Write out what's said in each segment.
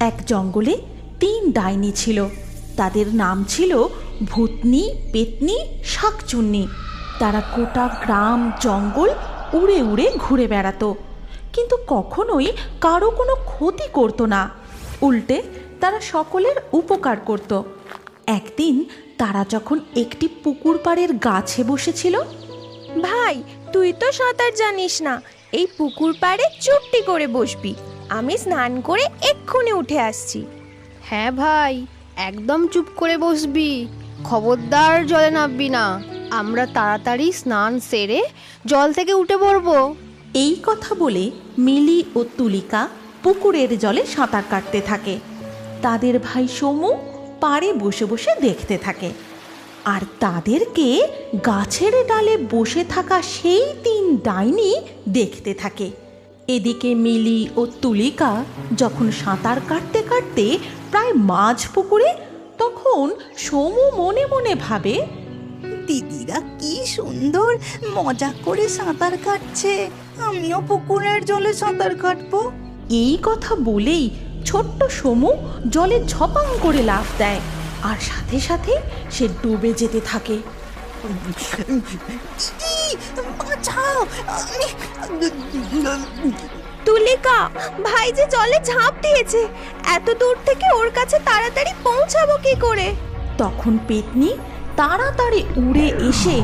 এক জঙ্গলে 3 ডাইনি ছিল। তাদের নাম ছিল ভূতনি, পেতনি, শাকচুন্নি। তারা গোটা গ্রাম জঙ্গল উড়ে উড়ে ঘুরে বেড়াতো, কিন্তু কখনোই কারো কোনো ক্ষতি করতো না। উল্টে তারা সকলের উপকার করত। একদিন তারা যখন একটি পুকুর পাড়ের গাছে বসেছিল। ভাই, তুই তো সাঁতার জানিস না, এই পুকুর পাড়ে চুপটি করে বসবি, আমি স্নান করে এক্ষুনি উঠে আসছি। হ্যাঁ ভাই, একদম চুপ করে বসবি, খবরদার জলে নামবি না। আমরা তাড়াতাড়ি স্নান সেরে জল থেকে উঠে পড়বো। এই কথা বলে মিলি ও তুলিকা পুকুরের জলে সাঁতার কাটতে থাকে। তাদের ভাই সমু পাড়ে বসে বসে দেখতে থাকে, আর তাদেরকে গাছের ডালে বসে থাকা সেই 3 ডাইনি দেখতে থাকে। এদিকে মিলি ও তুলিকা যখন সাঁতার কাটতে কাটতে প্রায় মাঝ পুকুরে, তখন সমু মনে মনে ভাবে, দিদিরা কি সুন্দর মজা করে সাঁতার কাটছে, আমিও পুকুরের জলে সাঁতার কাটবো। এই কথা বলেই ছোট্ট সমু জলে ঝপাং করে লাফ দেয়, আর সাথে সাথে সে ডুবে যেতে থাকে। বাঁচাও, তুলিকা, ভাই যে জলে ঝাঁপ দিয়েছে, এত দূর থেকে ওর কাছে তাড়াতাড়ি পৌঁছাবো কি করে? তখন পেতনি তাড়াতাড়ি উড়ে এসে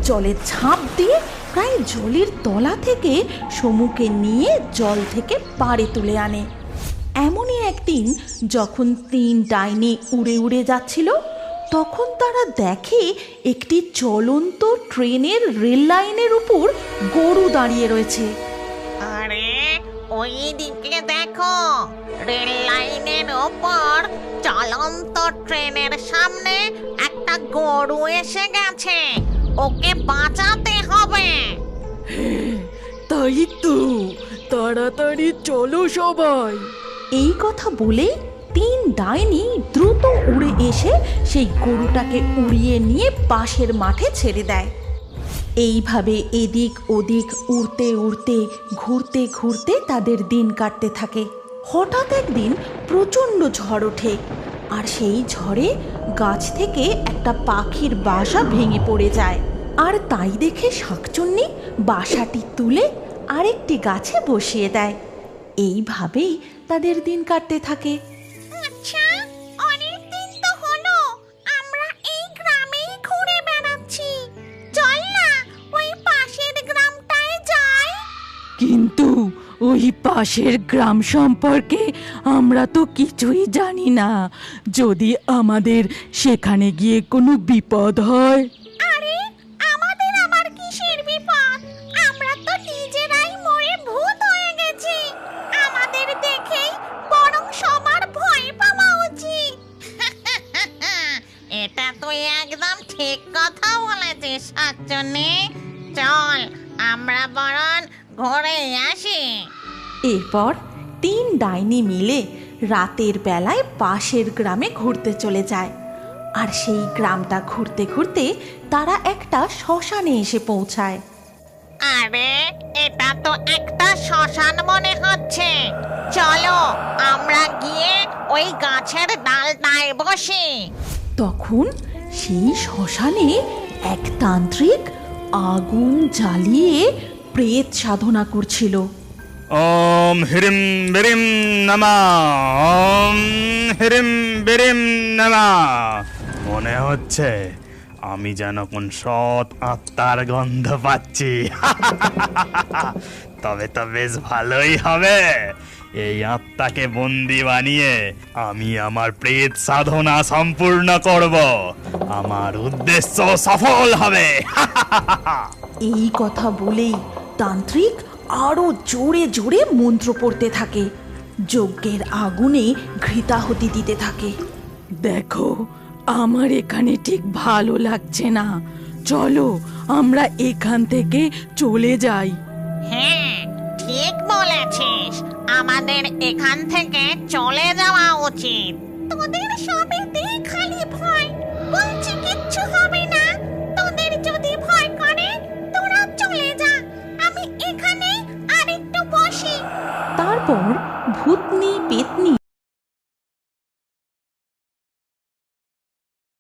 জলে ঝাঁপ দিয়ে প্রায় জলের তলা থেকে সমুকে নিয়ে জল থেকে পাড়ে তুলে আনে। এমনই একদিন যখন 3 ডাইনি উড়ে উড়ে যাচ্ছিল, তখন তারা দেখে একটি চলন্ত ট্রেনের রেল লাইনের উপর গরু দাঁড়িয়ে রয়েছে। আরে ওই দিকে দেখো, রেল লাইনের ওপর চলন্ত ট্রেনের সামনে একটা গরু এসে গেছে, ওকে বাঁচাতে হবে। তাই তো, তাড়াতাড়ি চলো সবাই। এই কথা বলে 3 ডাইনি দ্রুত উড়ে এসে সেই গরুটাকে উড়িয়ে নিয়ে পাশের মাঠে ছেড়ে দেয়। এইভাবে এদিক ওদিক উড়তে উড়তে ঘুরতে ঘুরতে তাদের দিন কাটতে থাকে। হঠাৎ একদিন প্রচণ্ড ঝড় ওঠে, আর সেই ঝড়ে গাছ থেকে একটা পাখির বাসা ভেঙে পড়ে যায়। আর তাই দেখে শাকচুন্নি বাসাটি তুলে আরেকটি গাছে বসিয়ে দেয়। এইভাবেই তাদের দিন কাটতে থাকে। আচ্ছা, অনেক দিন তো হলো আমরা এই গ্রামেই ঘুরে বেড়াচ্ছি, চল না ওই পাশের গ্রামটায় যাই। কিন্তু ওই পাশের গ্রাম সম্পর্কে আমরা তো কিছুই জানি না, যদি আমাদের সেখানে গিয়ে কোনো বিপদ হয়। আরে আমাদের আবার কিসের বিপদ? আমরা তো নিজেরাই মরে ভূত হয়ে গেছি, আমাদের দেখেই বরং সবার ভয় পাওয়া উচিত। এটা তুই একদম ঠিক কথা বলেছিস শাকচুন্নি, চল আমরা বরং ঘুরে আসি। এরপর 3 ডাইনি মিলে রাতের বেলায় পাশের গ্রামে ঘুরতে চলে যায়। আর সেই গ্রামটা ঘুরতে ঘুরতে তারা একটা শ্মশানে এসে পৌঁছায়। আরে এটা তো একটা শ্মশান মনে হচ্ছে, চলো আমরা গিয়ে ওই গাছের ডালটায় বসি। তখন সেই শ্মশানে এক তান্ত্রিক আগুন জ্বালিয়ে প্রেত সাধনা করছিল। ওম হ্রিম বিরিম নমঃ, ওম হ্রিম বিরিম নমঃ। মনে হচ্ছে আমি যেন কোন সৎ আত্মার গন্ধ পাচ্ছি। তবে তো বেশ ভালোই হবে, এই আত্মাকে বন্দি বানিয়ে আমি আমার প্রেত সাধনা সম্পূর্ণ করব, আমার উদ্দেশ্য সফল হবে। এই কথা বলেই তান্ত্রিক আরো জোরে জোরে মন্ত্র পড়তে থাকে, যজ্ঞের আগুনে ঘৃতাহুতি দিতে থাকে। দেখো, আমার এখানে ঠিক ভালো লাগছে না, চলো আমরা এখান থেকে চলে যাই। হ্যাঁ ঠিক বলেছিস, আমাদের এখান থেকে চলে যাওয়া উচিত। তোদের সবেতে খালি ভয়, বলছি কিচ্ছু হবে না। তোদের যদি ভয় করে তোরা চলে যা, আমি এখানে আরেকটু বসি। তারপর ভূতনি,